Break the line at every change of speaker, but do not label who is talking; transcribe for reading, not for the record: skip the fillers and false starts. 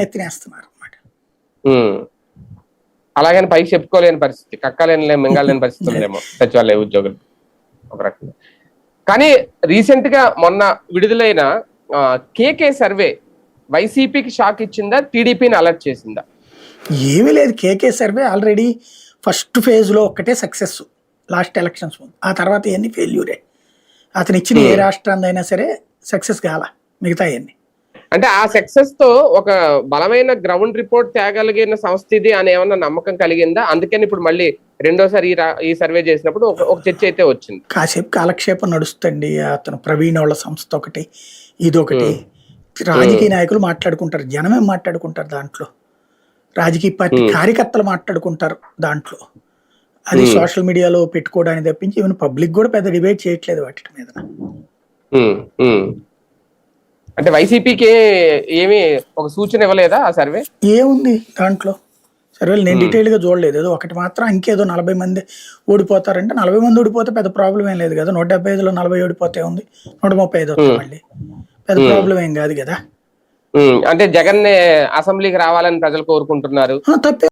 ఎత్తినేస్తున్నారు అన్నమాట.
అలాగని పైకి చెప్పుకోలేని పరిస్థితి, కక్కలేని మింగాలేని పరిస్థితి ఉందేమో సచివాలయ ఉద్యోగులు ఒక రకంగా. కానీ రీసెంట్ గా మొన్న విడుదలైన కేకే సర్వే వైసీపీకి షాక్ ఇచ్చిందా, టీడీపీని అలర్ట్ చేసిందా?
ఏమీ లేదు, KK survey already first phase లో ఒక్కటే సక్సెస్ లాస్ట్ ఎలక్షన్స్ ముందు, ఆ తర్వాత ఇవన్నీ ఫెయిల్యూరే. అతను ఇచ్చిన ఏ రాష్ట్రాన్ని సరే సక్సెస్ కాల, మిగతా ఇవన్నీ.
అంటే ఆ సక్సెస్ తో ఒక బలమైన గ్రౌండ్ రిపోర్ట్ తేగలిగిన సంస్థ ఇది అని ఏమన్నా నమ్మకం కలిగిందా? అందుకని ఇప్పుడు మళ్ళీ రెండోసారి ఈ సర్వే చేసినప్పుడు ఒక చర్చ అయితే వచ్చింది.
కాసేపు కాలక్షేపం నడుస్తుంది. అతను ప్రవీణ్ వాళ్ళ సంస్థ ఒకటి, ఇదొకటి. రాజకీయ నాయకులు మాట్లాడుకుంటారు, జనమే మాట్లాడుకుంటారు దాంట్లో, రాజకీయ పార్టీ కార్యకర్తలు మాట్లాడుకుంటారు దాంట్లో. అది సోషల్ మీడియాలో పెట్టుకోవడానికి తప్పించి ఈవెన్ పబ్లిక్ కూడా పెద్ద డిబేట్ చేయట్లేదు వాటి మీద.
అంటే వైసీపీకి ఏమి ఒక సూచన ఇవ్వలేదా ఆ సర్వే?
ఏముంది దాంట్లో సర్వేలు నేను డీటెయిల్ గా చూడలేదు. ఏదో ఒకటి మాత్రం ఇంకేదో 40 మంది ఓడిపోతారంటే, 40 మంది ఓడిపోతే పెద్ద ప్రాబ్లం ఏం లేదు కదా. 175లో 40 ఓడిపోతే ఉంది, 135 వస్తాయి మళ్ళీ, పెద్ద ప్రాబ్లం ఏం కాదు కదా.
అంటే జగన్ అసెంబ్లీకి రావాలని ప్రజలు కోరుకుంటున్నారు.
తప్పే